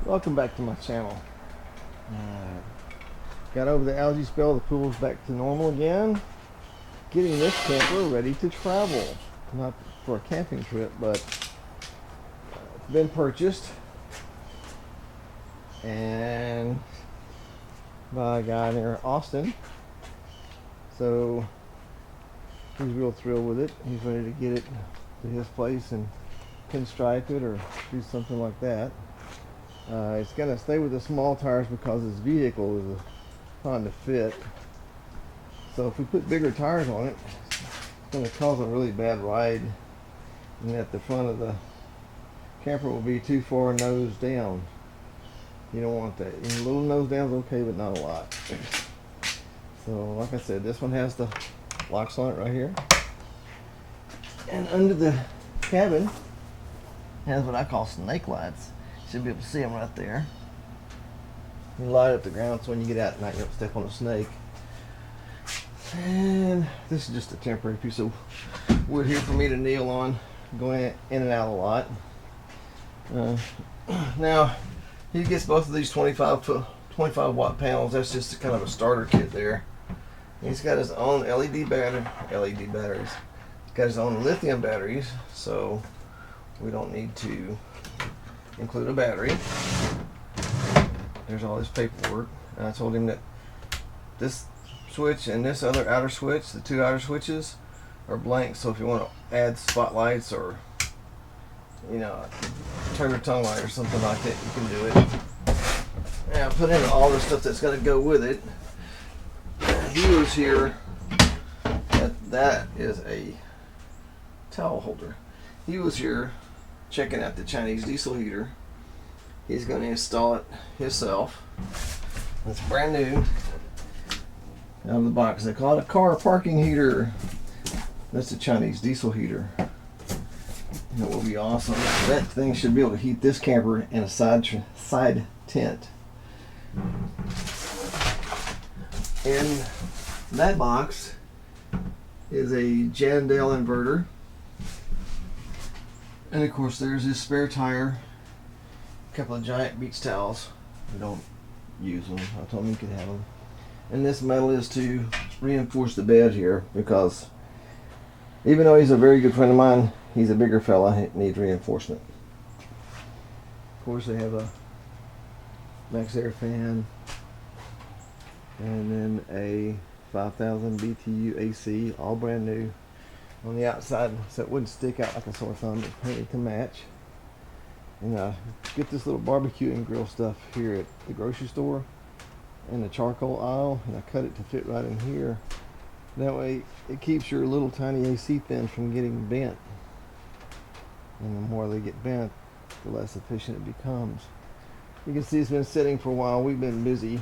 Welcome back to my channel. Got over the algae spell, the pool's back to normal again. Getting this camper ready to travel. Not for a camping trip, but it's been purchased and by a guy near Austin. So he's real thrilled with it. He's ready to get it to his place and pinstripe it or do something like that. It's going to stay with the small tires because his vehicle is trying to fit. So if we put bigger tires on it, it's going to cause a really bad ride, and at the front of the camper will be too far nose down. You don't want that. A little nose down is okay, but not a lot. So like I said, this one has the locks on it right here, and under the cabin has what I call snake lights. Should be able to see them right there. You light up the ground so when you get out at night you don't step on a snake. And this is just a temporary piece of wood here for me to kneel on, going in and out a lot. Now he gets both of these 25 watt panels. That's just kind of a starter kit there. He's got his own LED batteries. He's got his own lithium batteries, so we don't need to include a battery. There's all this paperwork. And I told him that this switch and this other outer switch, the two outer switches, are blank. So if you want to add spotlights or, you know, turn your tongue light or something like that, you can do it. Now put in all the stuff that's got to go with it. He was here. That is a towel holder. He was here checking out the Chinese diesel heater. He's going to install it himself. It's brand new out of the box. They call it a car parking heater. That's a Chinese diesel heater. And it will be awesome. That thing should be able to heat this camper in a side tent. In that box is a Jandale inverter. And of course there's his spare tire, a couple of giant beach towels. We don't use them. I told him he could have them. And this metal is to reinforce the bed here, because even though he's a very good friend of mine, he's a bigger fella, he needs reinforcement. Of course they have a MaxxAir fan and then a 5000 BTU AC, all brand new on the outside, so it wouldn't stick out like a sore thumb, but painted to match. And get this little barbecue and grill stuff here at the grocery store in the charcoal aisle, and I cut it to fit right in here. That way it keeps your little tiny AC fin from getting bent, and the more they get bent, the less efficient it becomes. You can see it's been sitting for a while. We've been busy.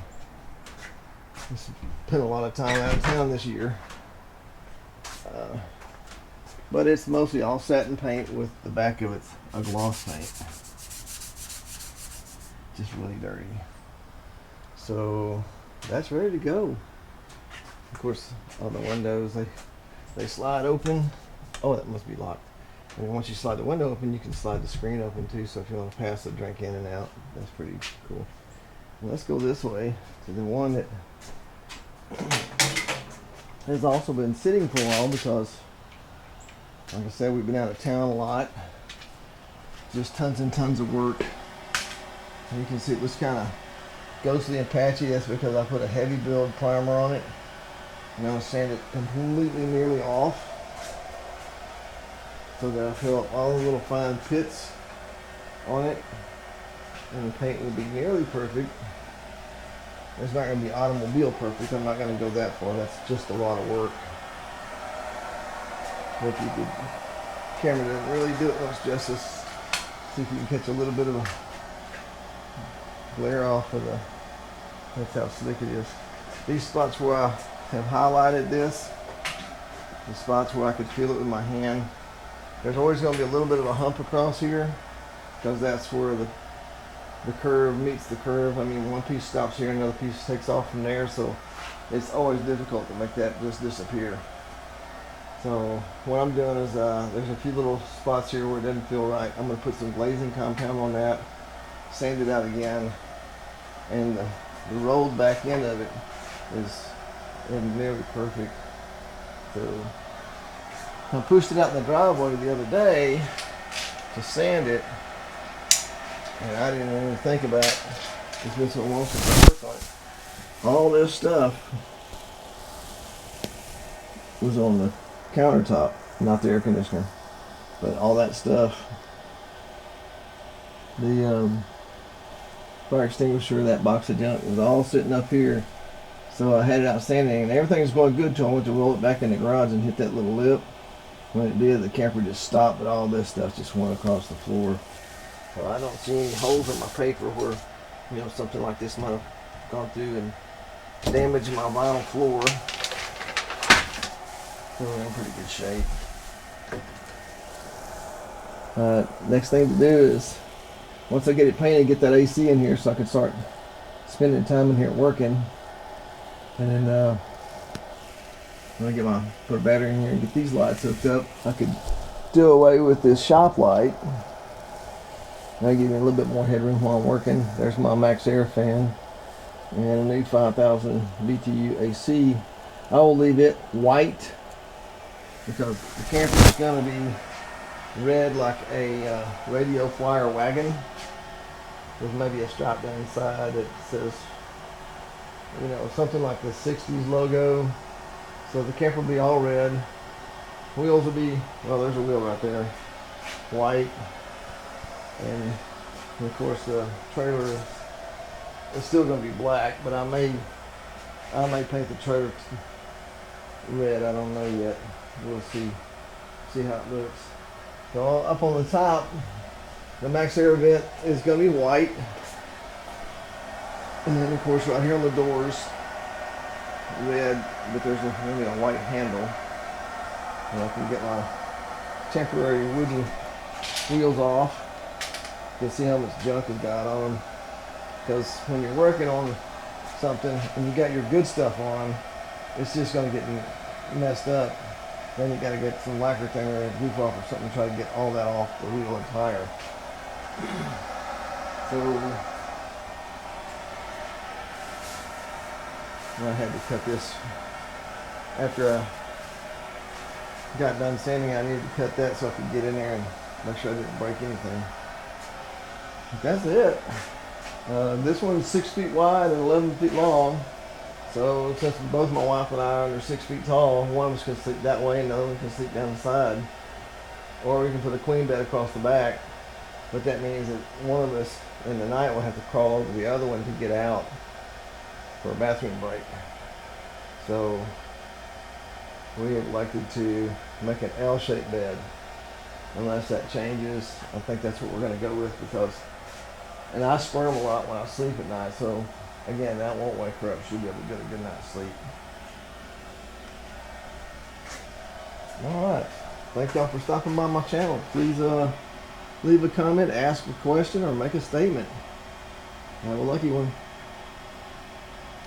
We spent a lot of time out of town this year. But it's mostly all satin paint with the back of it's a gloss paint. Just really dirty. So that's ready to go. Of course, all the windows, they slide open. Oh, that must be locked. And once you slide the window open, you can slide the screen open too, so if you want to pass the drink in and out, that's pretty cool. And let's go this way to the one that has also been sitting for a while, because like I said, we've been out of town a lot. Just tons and tons of work. And you can see it was kind of ghostly and patchy. That's because I put a heavy build primer on it. And I'm going to sand it completely nearly off, so that I fill up all the little fine pits on it. And the paint will be nearly perfect. It's not going to be automobile perfect. I'm not going to go that far. That's just a lot of work. But you could, camera didn't really do it much justice. See if you can catch a little bit of a glare off of the, that's how slick it is. These spots where I have highlighted this, the spots where I could feel it with my hand, there's always going to be a little bit of a hump across here, because that's where the curve meets the curve. I mean, one piece stops here, another piece takes off from there, so it's always difficult to make that just disappear. So what I'm doing is there's a few little spots here where it doesn't feel right. I'm going to put some glazing compound on that, sand it out again, and the rolled back end of it is nearly perfect. So I pushed it out in the driveway the other day to sand it, and I didn't even think about it's been so long since I worked on it. All this stuff was on the countertop, not the air conditioner, but all that stuff, the fire extinguisher, that box of junk was all sitting up here. So I had it out sanding, and everything was going good till I went to roll it back in the garage and hit that little lip. When it did, the camper just stopped, but all this stuff just went across the floor. So I don't see any holes in my paper where, you know, something like this might have gone through and damaged my vinyl floor. So we're in pretty good shape. Next thing to do is, once I get it painted, get that AC in here so I can start spending time in here working. And then when I put a battery in here and get these lights hooked up, I could do away with this shop light. That'll give me a little bit more headroom while I'm working. There's my Max Air fan and a new 5000 BTU AC. I will leave it white because the camper is going to be red like a radio flyer wagon. There's maybe a stripe down the side that says, you know, something like the 60s logo. So the camper will be all red. Wheels will be, well, there's a wheel right there, white. And of course the trailer is still going to be black, but I may paint the trailer red. I don't know yet. We'll see how it looks. So up on the top, the Max Air vent is going to be white. And then of course right here on the doors, red, but there's going to be a white handle. And I can get my temporary wooden wheels off. You can see how much junk has got on them. Because when you're working on something and you got your good stuff on, it's just going to get messed up. Then you got to get some lacquer thing or a goof off or something to try to get all that off the wheel and tire. So I had to cut this after I got done sanding. I needed to cut that so I could get in there and make sure I didn't break anything. That's it. This one's 6 feet wide and 11 feet long. So since both my wife and I are under 6 feet tall, one of us can sleep that way and the other one can sleep down the side. Or we can put a queen bed across the back. But that means that one of us in the night will have to crawl over the other one to get out for a bathroom break. So we have elected to make an L-shaped bed. Unless that changes, I think that's what we're going to go with because, and I squirm a lot when I sleep at night, so again, that won't wake her up. She'll be able to get a good night's sleep. Alright, thank y'all for stopping by my channel. Please leave a comment, ask a question, or make a statement. Have a lucky one.